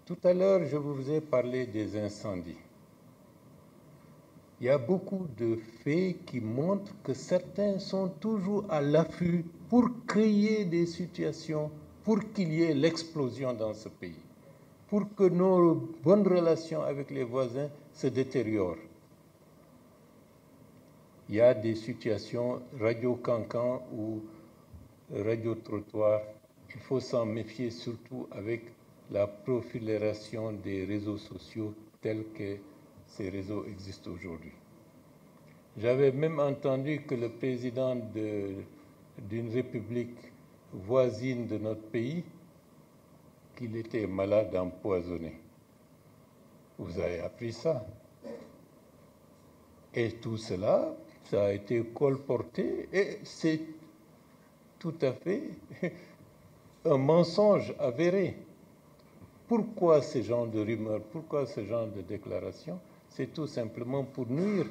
Tout à l'heure, je vous ai parlé des incendies. Il y a beaucoup de faits qui montrent que certains sont toujours à l'affût pour créer des situations, pour qu'il y ait l'explosion dans ce pays, pour que nos bonnes relations avec les voisins se détériorent. Il y a des situations radio-cancan ou radio-trottoir. Il faut s'en méfier surtout avec la prolifération des réseaux sociaux tels que ces réseaux existent aujourd'hui. J'avais même entendu que le président d'une république voisine de notre pays, qu'il était malade empoisonné. Vous avez appris ça. Et tout cela, ça a été colporté et c'est tout à fait un mensonge avéré. Pourquoi ce genre de rumeurs, pourquoi ce genre de déclarations? C'est tout simplement pour nuire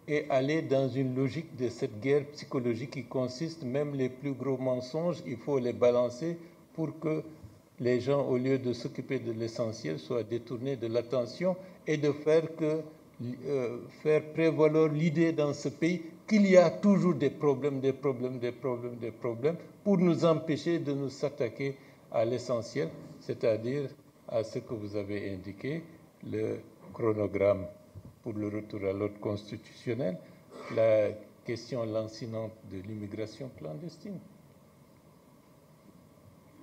et aller dans une logique de cette guerre psychologique qui consiste, même les plus gros mensonges, il faut les balancer pour que les gens, au lieu de s'occuper de l'essentiel, soient détournés de l'attention et de faire prévaloir l'idée dans ce pays qu'il y a toujours des problèmes pour nous empêcher de nous s'attaquer à l'essentiel, c'est-à-dire à ce que vous avez indiqué, le chronogramme pour le retour à l'ordre constitutionnel, la question lancinante de l'immigration clandestine.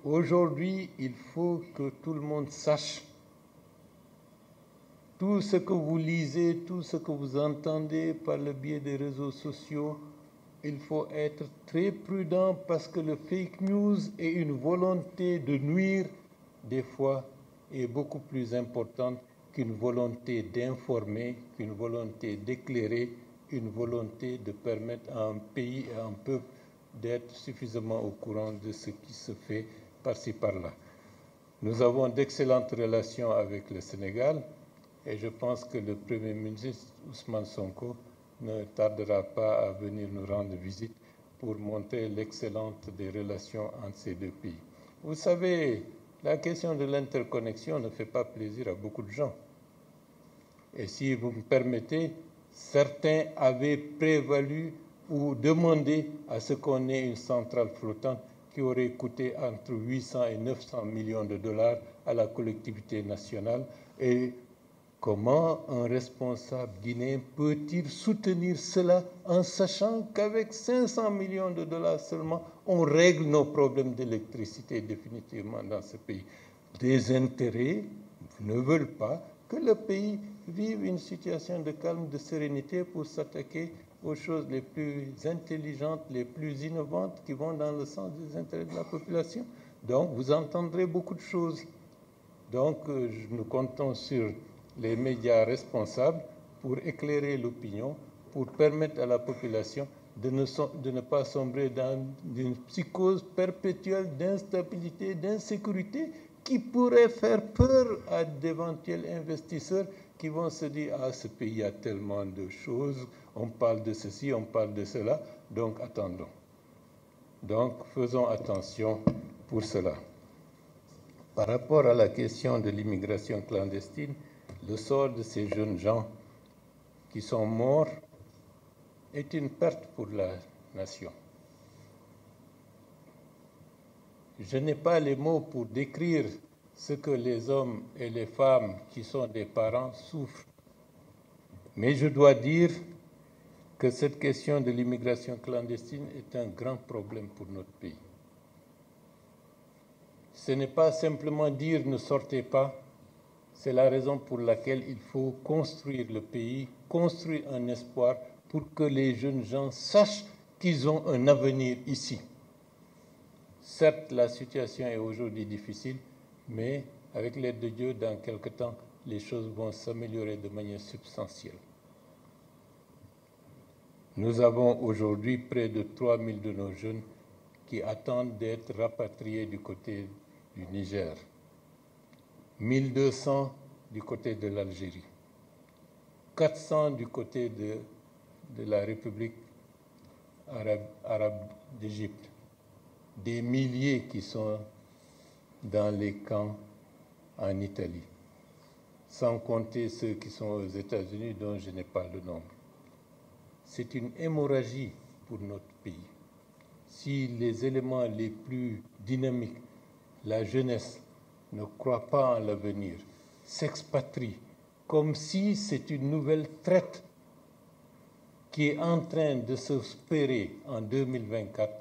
Aujourd'hui, il faut que tout le monde sache tout ce que vous lisez, tout ce que vous entendez par le biais des réseaux sociaux. Il faut être très prudent parce que le fake news et une volonté de nuire, des fois, est beaucoup plus importante qu'une volonté d'informer, qu'une volonté d'éclairer, une volonté de permettre à un pays et à un peuple d'être suffisamment au courant de ce qui se fait par-ci par-là. Nous avons d'excellentes relations avec le Sénégal et je pense que le Premier ministre Ousmane Sonko ne tardera pas à venir nous rendre visite pour montrer l'excellence des relations entre ces deux pays. Vous savez, la question de l'interconnexion ne fait pas plaisir à beaucoup de gens. Et si vous me permettez, certains avaient prévalu ou demandé à ce qu'on ait une centrale flottante qui aurait coûté entre 800 et 900 millions de dollars à la collectivité nationale. Et comment un responsable guinéen peut-il soutenir cela en sachant qu'avec 500 millions de dollars seulement, on règle nos problèmes d'électricité définitivement dans ce pays? Des intérêts ne veulent pas que le pays vive une situation de calme, de sérénité pour s'attaquer aux choses les plus intelligentes, les plus innovantes qui vont dans le sens des intérêts de la population. Donc, vous entendrez beaucoup de choses. Donc, nous comptons sur les médias responsables pour éclairer l'opinion, pour permettre à la population de ne pas sombrer dans une psychose perpétuelle d'instabilité, d'insécurité qui pourrait faire peur à d'éventuels investisseurs qui vont se dire « Ah, ce pays a tellement de choses, on parle de ceci, on parle de cela, donc attendons ». Donc, faisons attention pour cela. Par rapport à la question de l'immigration clandestine, le sort de ces jeunes gens qui sont morts est une perte pour la nation. Je n'ai pas les mots pour décrire ce que les hommes et les femmes qui sont des parents souffrent. Mais je dois dire que cette question de l'immigration clandestine est un grand problème pour notre pays. Ce n'est pas simplement dire ne sortez pas, c'est la raison pour laquelle il faut construire le pays, construire un espoir pour que les jeunes gens sachent qu'ils ont un avenir ici. Certes, la situation est aujourd'hui difficile, mais avec l'aide de Dieu, dans quelque temps, les choses vont s'améliorer de manière substantielle. Nous avons aujourd'hui près de 3000 de nos jeunes qui attendent d'être rapatriés du côté du Niger, 1200 du côté de l'Algérie, 400 du côté de la République arabe d'Égypte, des milliers qui sont dans les camps en Italie, sans compter ceux qui sont aux États-Unis dont je n'ai pas le nombre. C'est une hémorragie pour notre pays. Si les éléments les plus dynamiques, la jeunesse, ne croient pas en l'avenir, s'expatrient, comme si c'est une nouvelle traite qui est en train de s'opérer en 2024,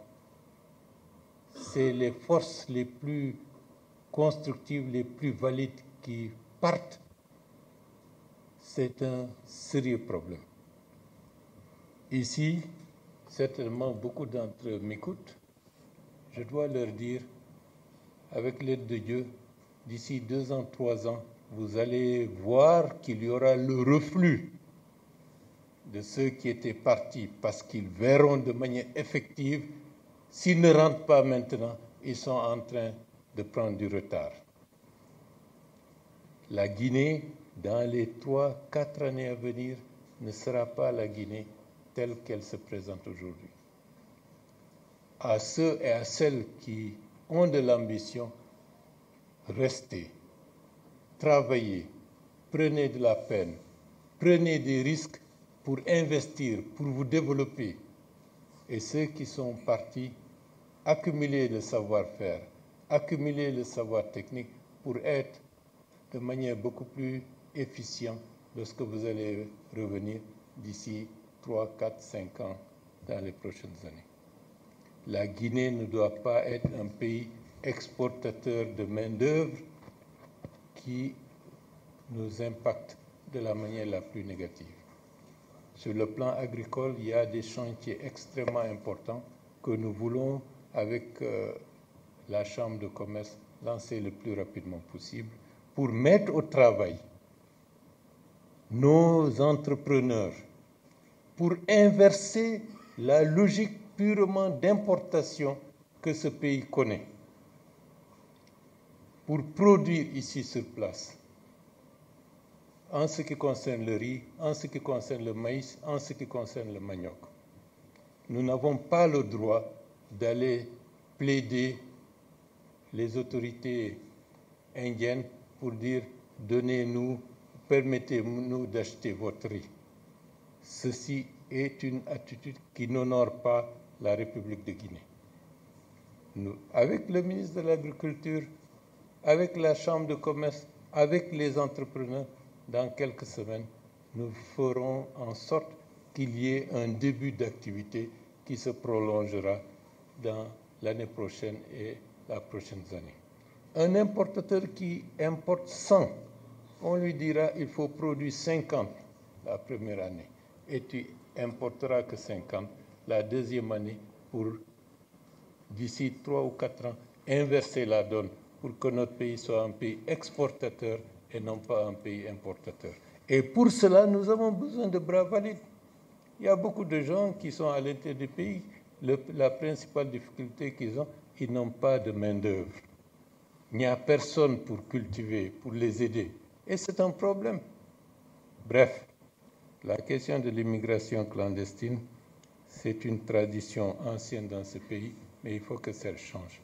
c'est les forces les plus constructives, les plus valides qui partent. C'est un sérieux problème. Ici, certainement beaucoup d'entre eux m'écoutent. Je dois leur dire, avec l'aide de Dieu, d'ici 2 ans, 3 ans, vous allez voir qu'il y aura le reflux de ceux qui étaient partis parce qu'ils verront de manière effective, s'ils ne rentrent pas maintenant, ils sont en train de prendre du retard. La Guinée, dans les 3-4 années à venir, ne sera pas la Guinée telle qu'elle se présente aujourd'hui. À ceux et à celles qui ont de l'ambition, restez, travaillez, prenez de la peine, prenez des risques pour investir, pour vous développer. Et ceux qui sont partis, accumuler le savoir-faire, accumuler le savoir technique pour être de manière beaucoup plus efficiente lorsque vous allez revenir d'ici 3, 4, 5 ans dans les prochaines années. La Guinée ne doit pas être un pays exportateur de main-d'œuvre qui nous impacte de la manière la plus négative. Sur le plan agricole, il y a des chantiers extrêmement importants que nous voulons, avec la Chambre de commerce, lancer le plus rapidement possible pour mettre au travail nos entrepreneurs, pour inverser la logique purement d'importation que ce pays connaît, pour produire ici sur place, en ce qui concerne le riz, en ce qui concerne le maïs, en ce qui concerne le manioc. Nous n'avons pas le droit d'aller plaider les autorités indiennes pour dire « donnez-nous, permettez-nous d'acheter votre riz ». Ceci est une attitude qui n'honore pas la République de Guinée. Nous, avec le ministre de l'Agriculture, avec la Chambre de commerce, avec les entrepreneurs, dans quelques semaines, nous ferons en sorte qu'il y ait un début d'activité qui se prolongera dans l'année prochaine et la prochaine année. Un importateur qui importe 100, on lui dira il faut produire 50 la première année et tu importeras que 50 la deuxième année pour, d'ici 3 ou 4 ans, inverser la donne pour que notre pays soit un pays exportateur et non pas un pays importateur. Et pour cela, nous avons besoin de bras valides. Il y a beaucoup de gens qui sont à l'intérieur du pays. La principale difficulté qu'ils ont, ils n'ont pas de main-d'œuvre. Il n'y a personne pour cultiver, pour les aider. Et c'est un problème. Bref, la question de l'immigration clandestine, c'est une tradition ancienne dans ce pays, mais il faut que ça change.